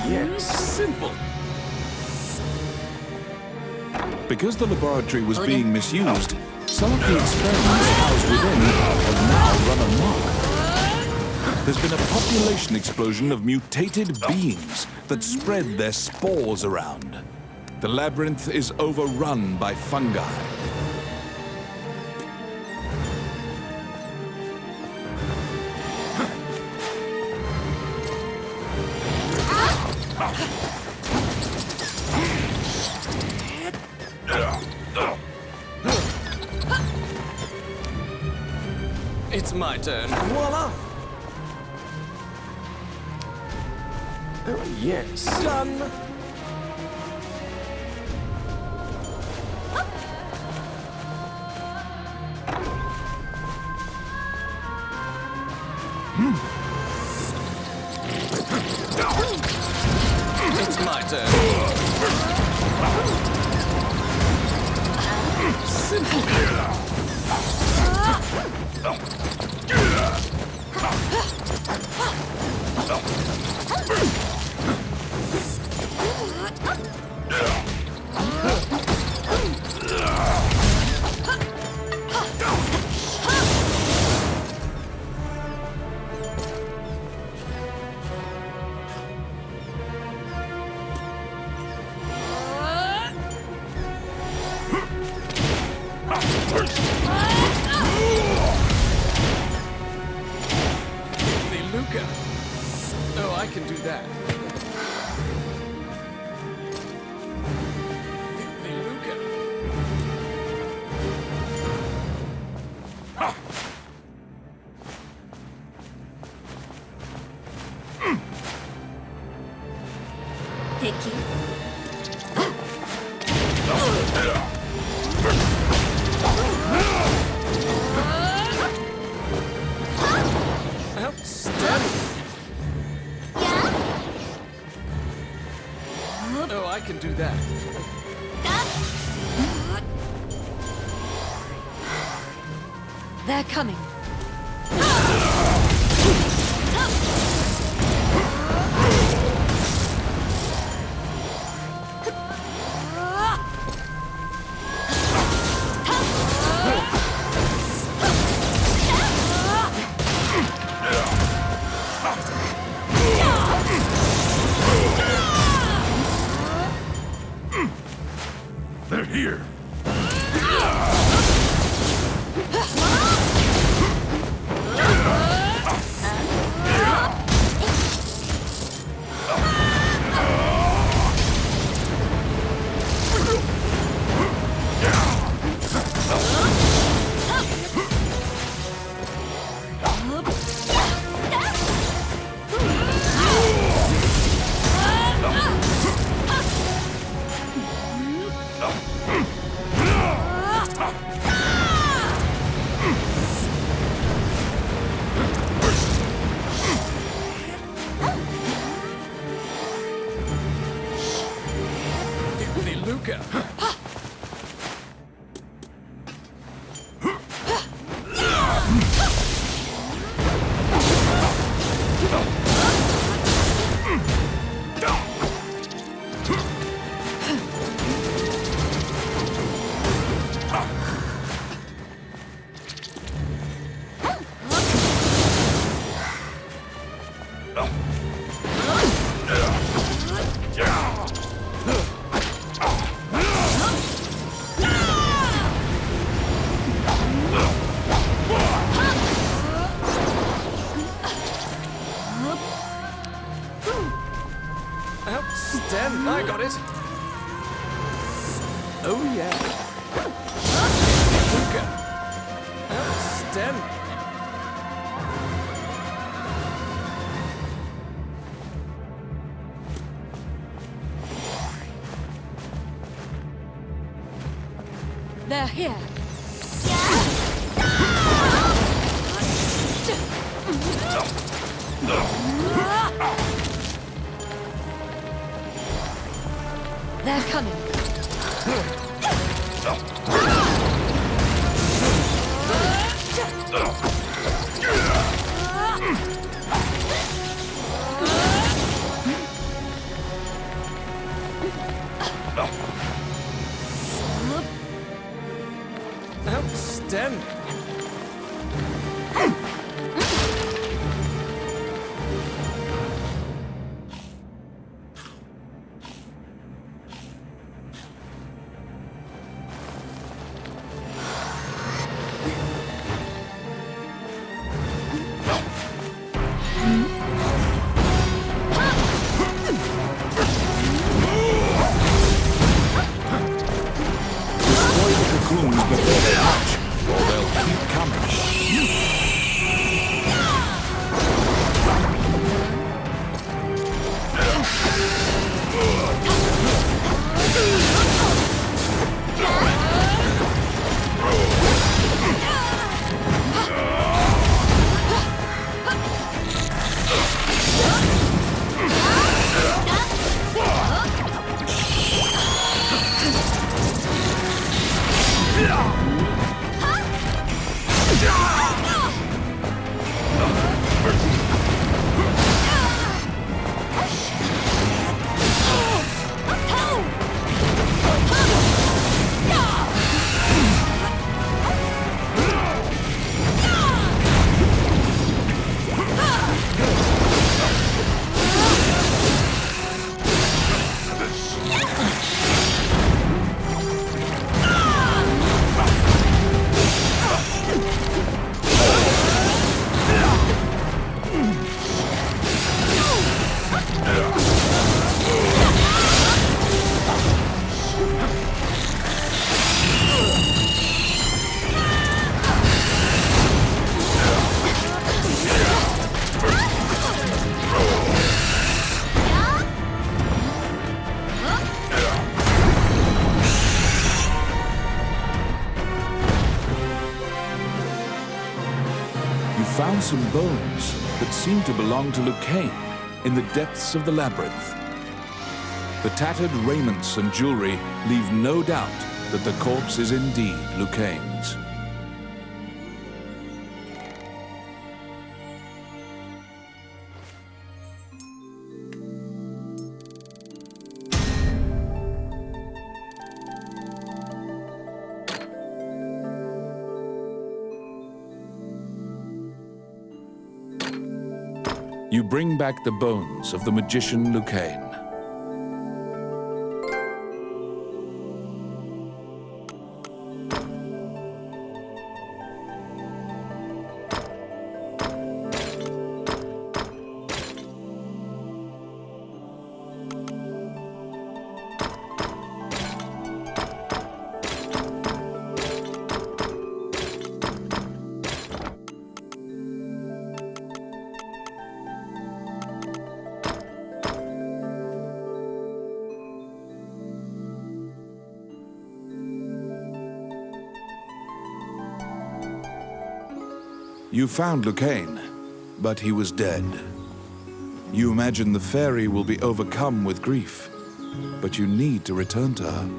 yes. Simple. Because the laboratory was being misused, some of the experiments housed within have now run amok. There's been a population explosion of mutated beings that spread their spores around. The labyrinth is overrun by fungi. It's my turn. Voila! Oh, yes. Done. It's my turn. Simple. Oh, I can do that. Thank you. Oh, I can do that. They're coming. They're here. Luca. Outstanding! I got it! Oh yeah! Luca! Outstanding! They're here. They're coming. Outstanding. Destroy the cocoons before they hatch, or they'll keep coming. Found some bones that seem to belong to Lucane in the depths of the labyrinth. The tattered raiments and jewelry leave no doubt that the corpse is indeed Lucane's. You bring back the bones of the magician Lucane. You found Lucane, but he was dead. You imagine the fairy will be overcome with grief, but you need to return to her.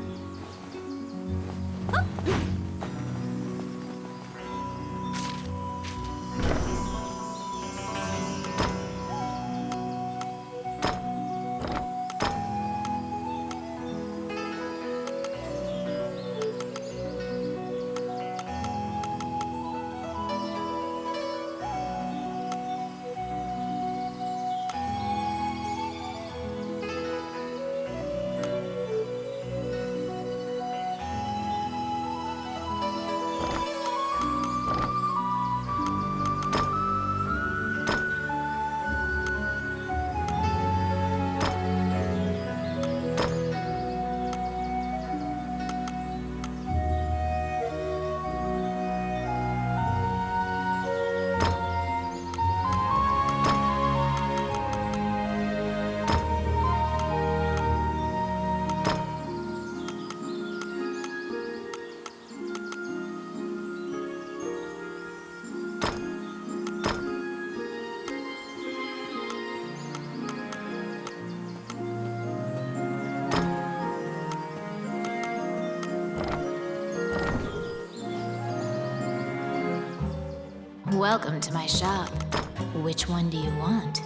Welcome to my shop. Which one do you want?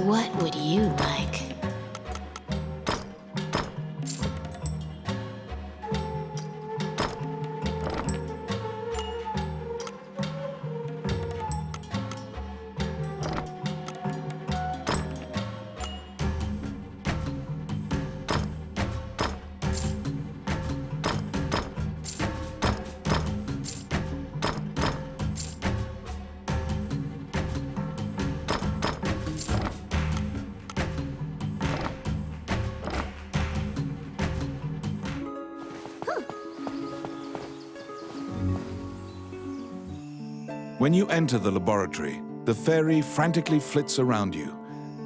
What would you like? When you enter the laboratory, the fairy frantically flits around you,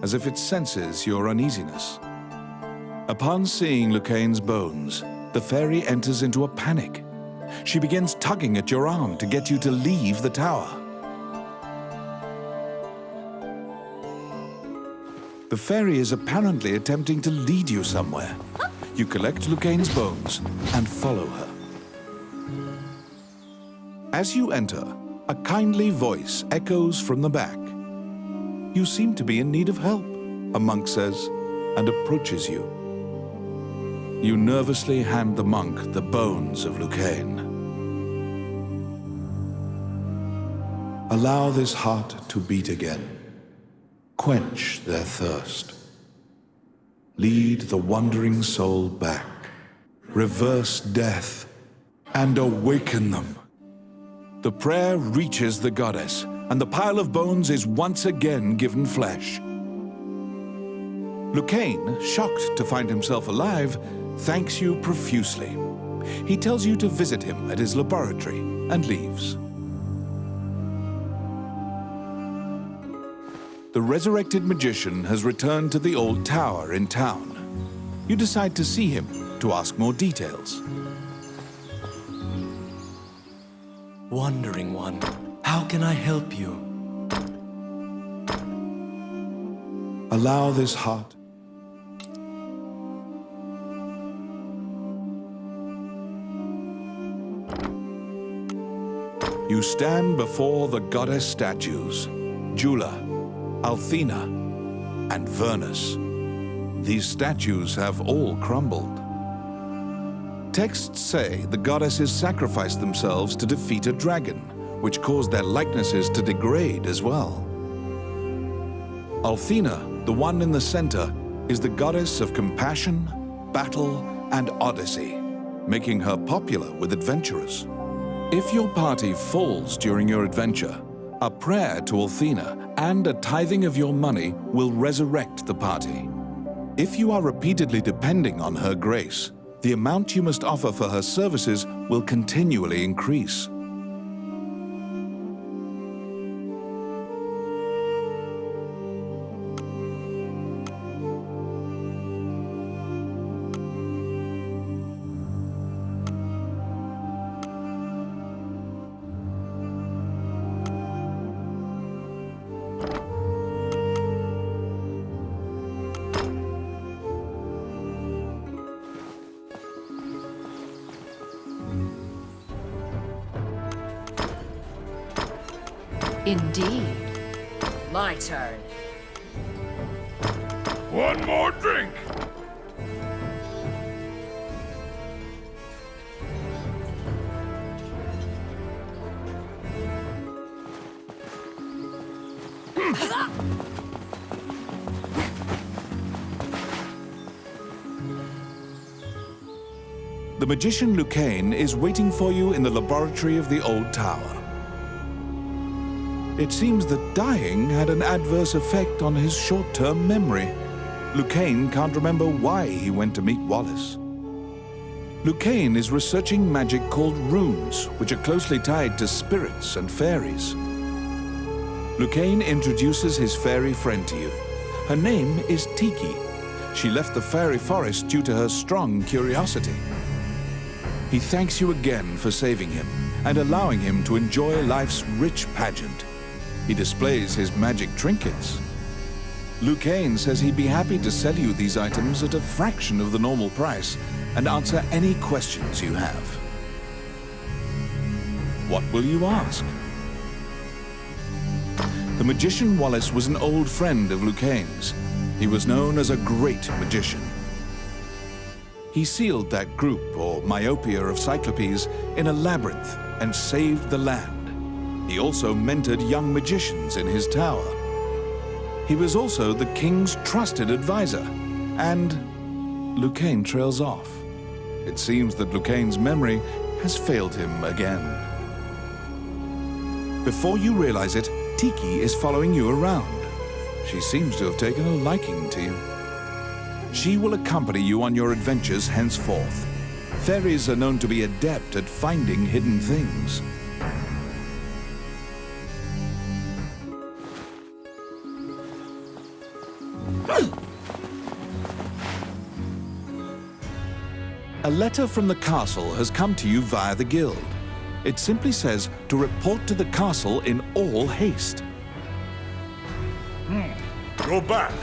as if it senses your uneasiness. Upon seeing Lucaine's bones, the fairy enters into a panic. She begins tugging at your arm to get you to leave the tower. The fairy is apparently attempting to lead you somewhere. You collect Lucaine's bones and follow her. As you enter, a kindly voice echoes from the back. You seem to be in need of help, a monk says, and approaches you. You nervously hand the monk the bones of Lucaine. Allow this heart to beat again. Quench their thirst. Lead the wandering soul back. Reverse death and awaken them. The prayer reaches the goddess, and the pile of bones is once again given flesh. Lucaine, shocked to find himself alive, thanks you profusely. He tells you to visit him at his laboratory and leaves. The resurrected magician has returned to the old tower in town. You decide to see him to ask more details. Wandering One, how can I help you? Allow this heart. You stand before the goddess statues, Jula, Althena, and Vernus. These statues have all crumbled. Texts say the goddesses sacrificed themselves to defeat a dragon, which caused their likenesses to degrade as well. Althena, the one in the center, is the goddess of compassion, battle, and odyssey, making her popular with adventurers. If your party falls during your adventure, a prayer to Althena and a tithing of your money will resurrect the party. If you are repeatedly depending on her grace, the amount you must offer for her services will continually increase. Indeed. My turn. One more drink! The magician Lucaine is waiting for you in the laboratory of the old tower. It seems that dying had an adverse effect on his short-term memory. Lucaine can't remember why he went to meet Wallace. Lucaine is researching magic called runes, which are closely tied to spirits and fairies. Lucaine introduces his fairy friend to you. Her name is Tiki. She left the fairy forest due to her strong curiosity. He thanks you again for saving him and allowing him to enjoy life's rich pageant. He displays his magic trinkets. Lucaine says he'd be happy to sell you these items at a fraction of the normal price and answer any questions you have. What will you ask? The magician Wallace was an old friend of Lucaine's. He was known as a great magician. He sealed that group, or myopia of Cyclopes, in a labyrinth and saved the land. He also mentored young magicians in his tower. He was also the king's trusted advisor, and Lucaine trails off. It seems that Lucaine's memory has failed him again. Before you realize it, Tiki is following you around. She seems to have taken a liking to you. She will accompany you on your adventures henceforth. Fairies are known to be adept at finding hidden things. A letter from the castle has come to you via the guild. It simply says to report to the castle in all haste. Go back.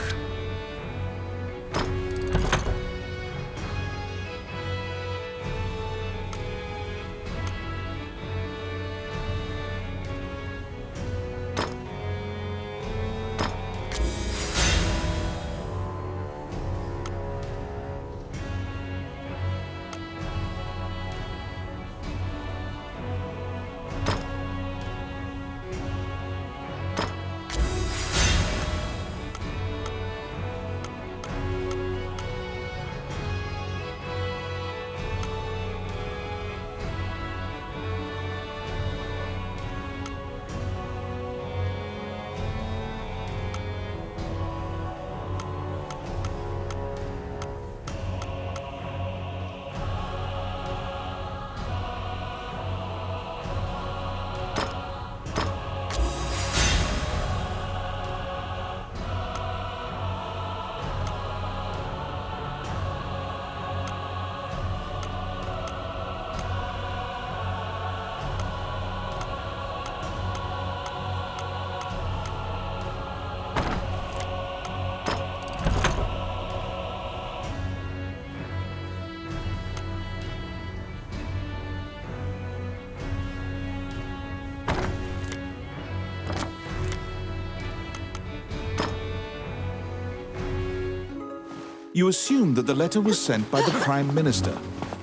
You assume that the letter was sent by the Prime Minister.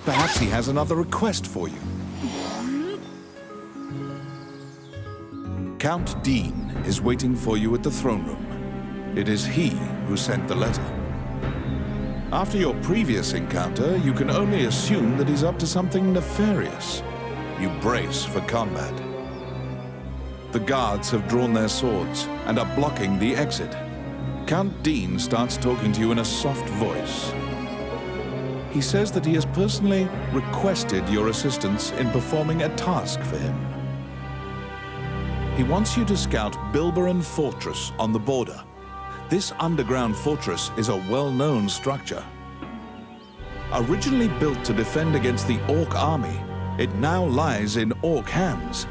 Perhaps he has another request for you. Count Dean is waiting for you at the throne room. It is he who sent the letter. After your previous encounter, you can only assume that he's up to something nefarious. You brace for combat. The guards have drawn their swords and are blocking the exit. Count Dean starts talking to you in a soft voice. He says that he has personally requested your assistance in performing a task for him. He wants you to scout Bilberan Fortress on the border. This underground fortress is a well-known structure. Originally built to defend against the Orc army, it now lies in Orc hands.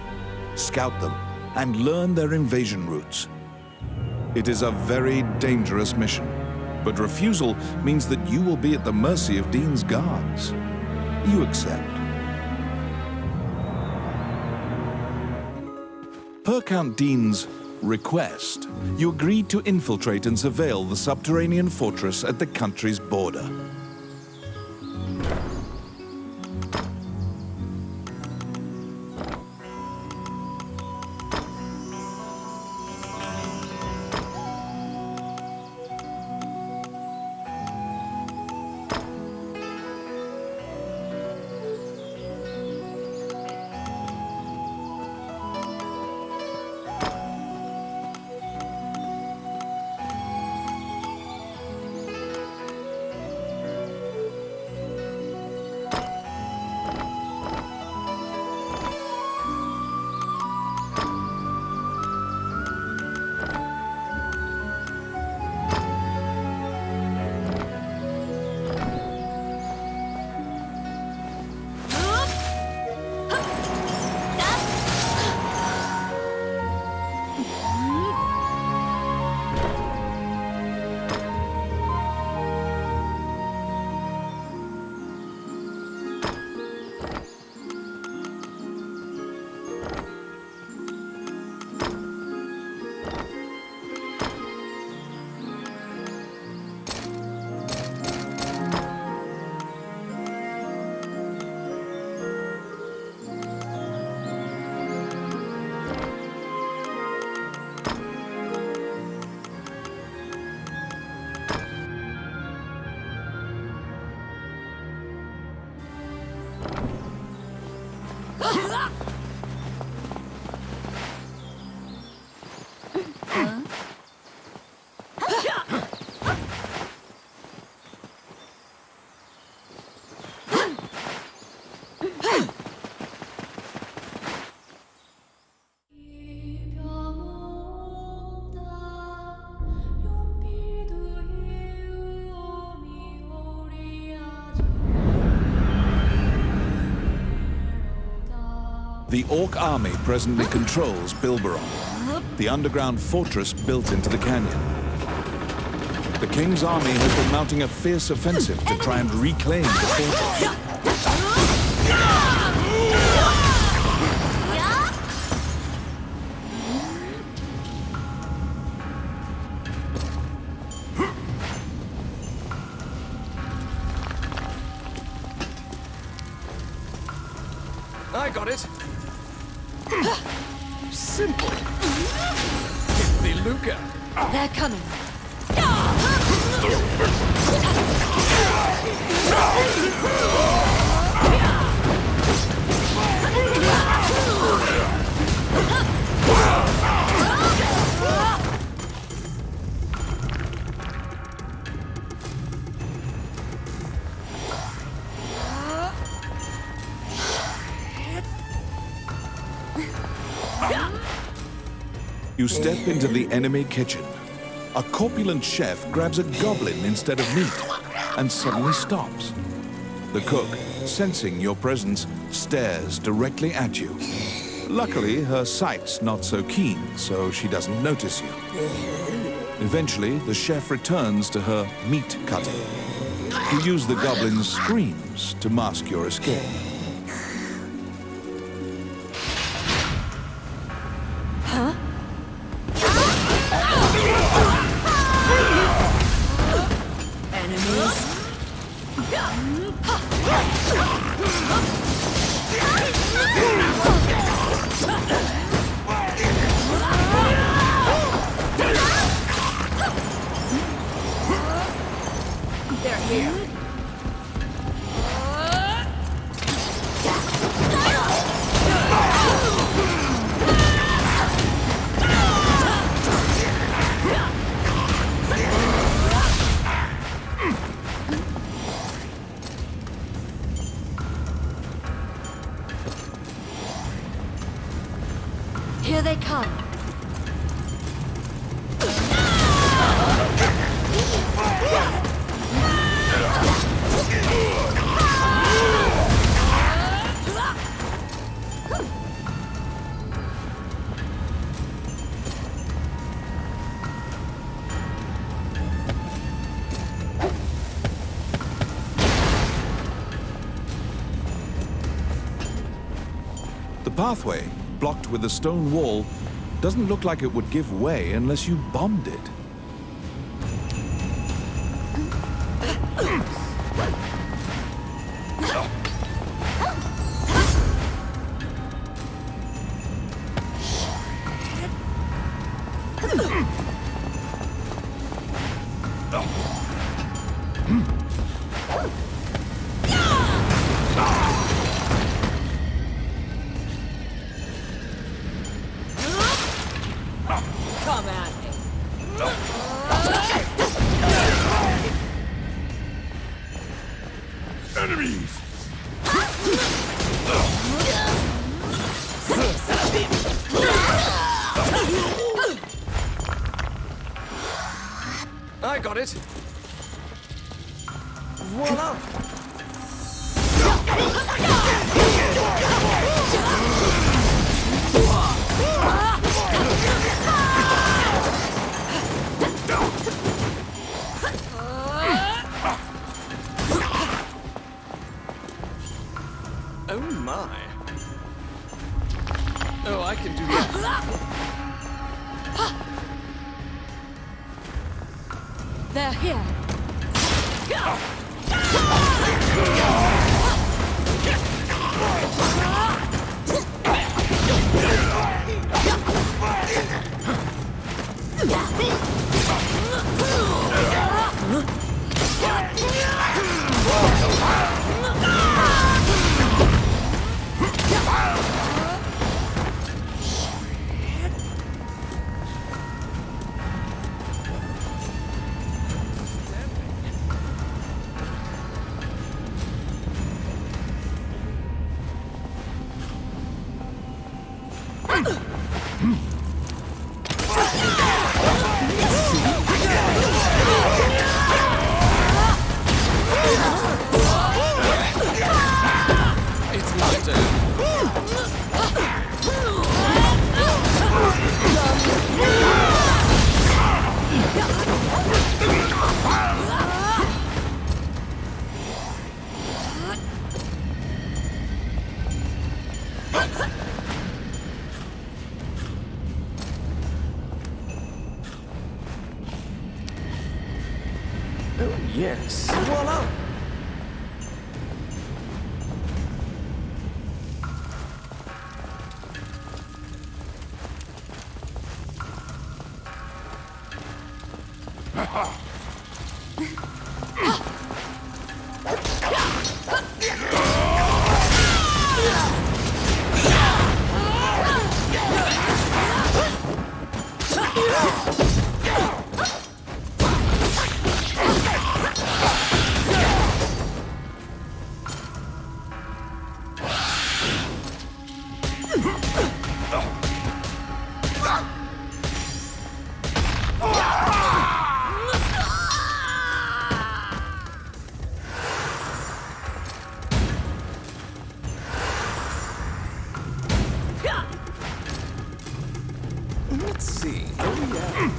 Scout them and learn their invasion routes. It is a very dangerous mission, but refusal means that you will be at the mercy of Dean's guards. You accept. Per Count Dean's request, you agreed to infiltrate and surveil the subterranean fortress at the country's border. The Orc army presently controls Bilberon, the underground fortress built into the canyon. The King's army has been mounting a fierce offensive to try and reclaim the fortress. I got it. Simple. Hit the Luca. They're coming. You step into the enemy kitchen. A corpulent chef grabs a goblin instead of meat and suddenly stops. The cook, sensing your presence, stares directly at you. Luckily, her sight's not so keen, so she doesn't notice you. Eventually, the chef returns to her meat cutting. You use the goblin's screams to mask your escape. They're here. Here they come. The pathway, blocked with a stone wall, doesn't look like it would give way unless you bombed it. Come at me. Enemies! I got it. Voila. Oh my. Oh, I can do that. They're here. It's my turn. yes. Voila! Let's see. Oh, yeah.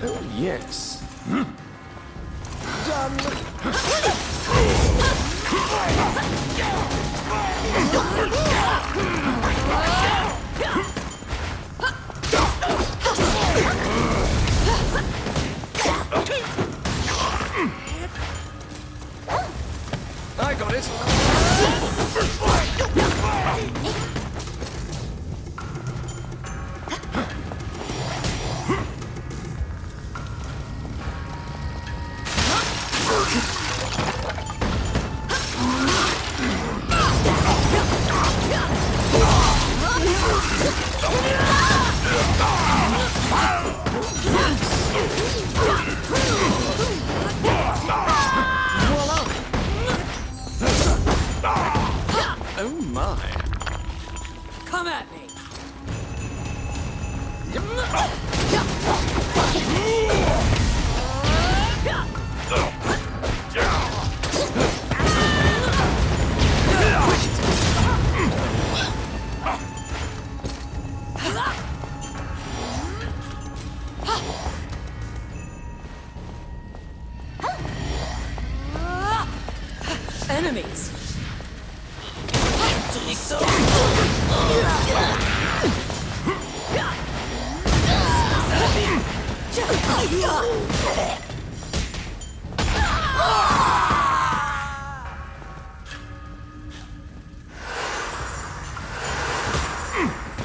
Oh, yes. I got it. Oh my. Come at me. Enemies.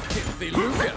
Filthy lucre.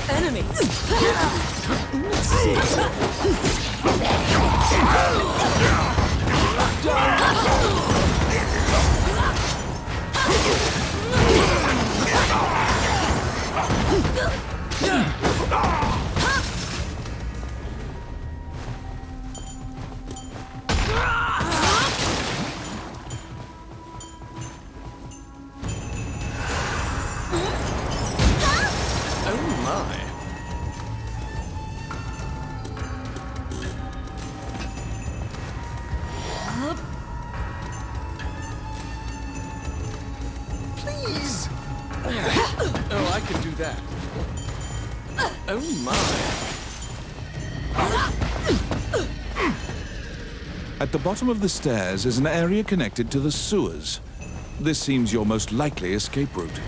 Enemies. Oh my. Please. Oh, I can do that. Oh my. At the bottom of the stairs is an area connected to the sewers. This seems your most likely escape route.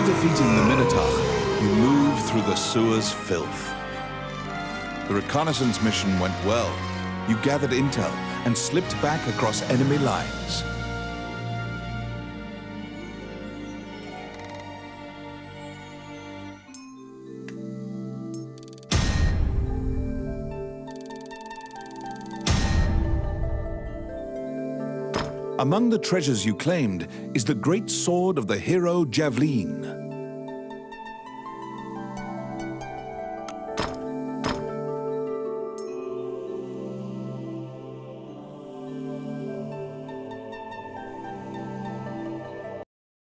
Defeating the Minotaur, you move through the sewer's filth. The reconnaissance mission went well. You gathered intel and slipped back across enemy lines. Among the treasures you claimed is the great sword of the hero Javelin.